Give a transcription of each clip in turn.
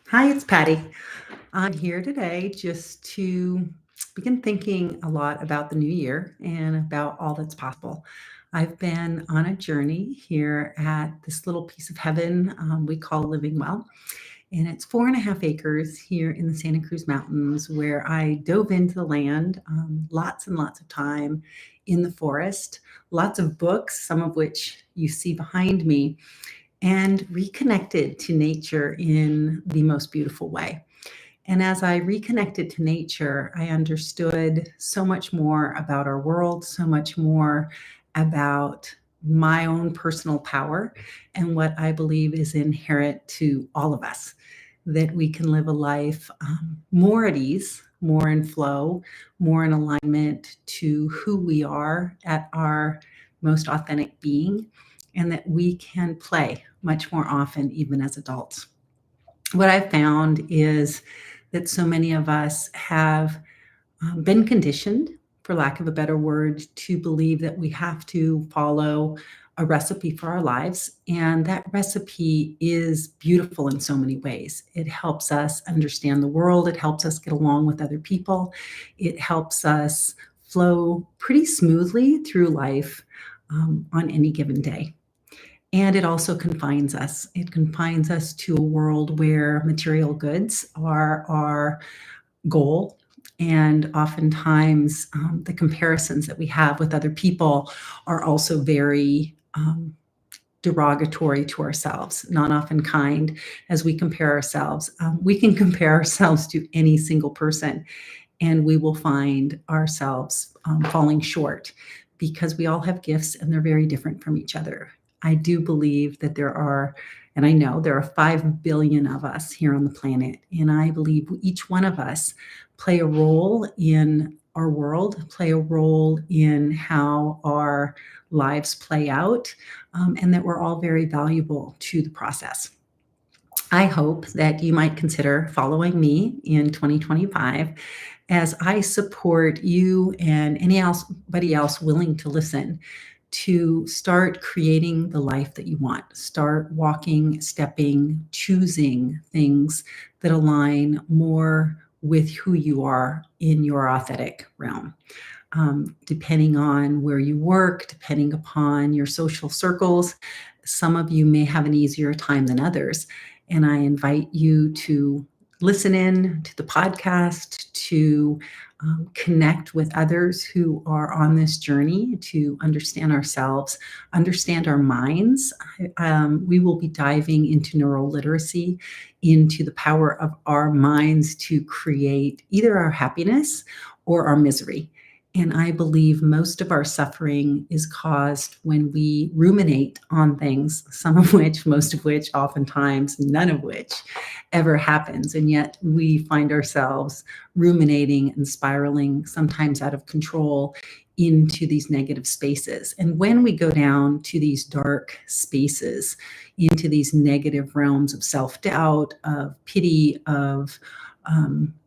Hi, it's Patty. I'm here today just to begin thinking a lot about the new year and about all that's possible. I've been on a journey here at this little piece of heaven we call Living Well, and it's 4.5 acres here in the Santa Cruz Mountains where I dove into the land, lots and lots of time in the forest, lots of books, some of which you see behind me, and reconnected to nature in the most beautiful way. And as I reconnected to nature, I understood so much more about our world, so much more about my own personal power and what I believe is inherent to all of us, that we can live a life more at ease, more in flow, more in alignment to who we are at our most authentic being, and that we can play much more often, even as adults. What I've found is that so many of us have been conditioned, for lack of a better word, to believe that we have to follow a recipe for our lives. And that recipe is beautiful in so many ways. It helps us understand the world, it helps us get along with other people, it helps us flow pretty smoothly through life on any given day. And it also confines us. It confines us to a world where material goods are our goal. And oftentimes, the comparisons that we have with other people are also very derogatory to ourselves, not often kind as we compare ourselves. We can compare ourselves to any single person, and we will find ourselves falling short because we all have gifts and they're very different from each other. I do believe that there are, and I know there are 5 billion of us here on the planet, and I believe each one of us play a role in our world, play a role in how our lives play out, and that we're all very valuable to the process. I hope that you might consider following me in 2025 as I support you and anybody else willing to listen to start creating the life that you want. Start walking, stepping, choosing things that align more with who you are in your authentic realm. Depending on where you work, depending upon your social circles, some of you may have an easier time than others. And I invite you to listen in to the podcast, to connect with others who are on this journey to understand ourselves, understand our minds. We will be diving into neural literacy, into the power of our minds to create either our happiness or our misery. And I believe most of our suffering is caused when we ruminate on things, some of which, most of which, oftentimes, none of which ever happens. And yet we find ourselves ruminating and spiraling, sometimes out of control, into these negative spaces. And when we go down to these dark spaces, into these negative realms of self doubt, of pity, of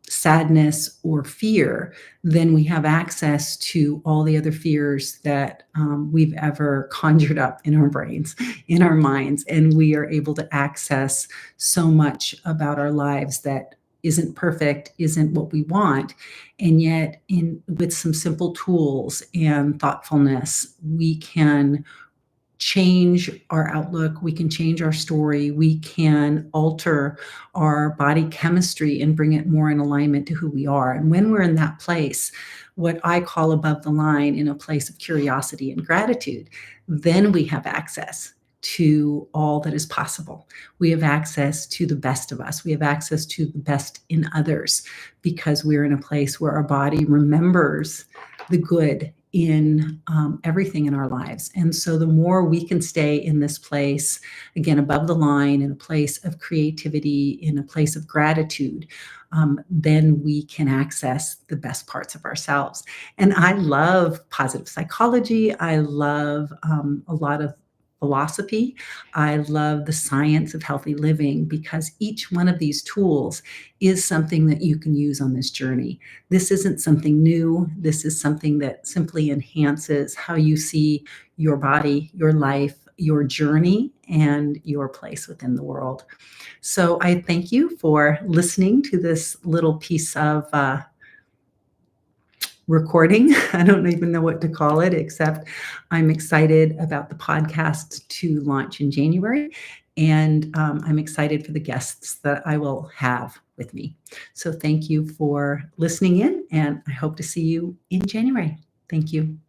sadness or fear, then we have access to all the other fears that we've ever conjured up in our brains, in our minds, and we are able to access so much about our lives that isn't perfect, isn't what we want. And yet, with some simple tools and thoughtfulness, we can change our outlook, we can change our story, we can alter our body chemistry and bring it more in alignment to who we are. And when we're in that place, what I call above the line, in a place of curiosity and gratitude, then we have access to all that is possible. We have access to the best of us. We have access to the best in others because we're in a place where our body remembers the good in everything in our lives. And so the more we can stay in this place, again, above the line, in a place of creativity, in a place of gratitude, then we can access the best parts of ourselves. And I love positive psychology. I love a lot of philosophy. I love the science of healthy living because each one of these tools is something that you can use on this journey. This isn't something new. This is something that simply enhances how you see your body, your life, your journey and your place within the world. So I thank you for listening to this little piece of recording. I don't even know what to call it, except I'm excited about the podcast to launch in January. And I'm excited for the guests that I will have with me. So thank you for listening in, and I hope to see you in January. Thank you.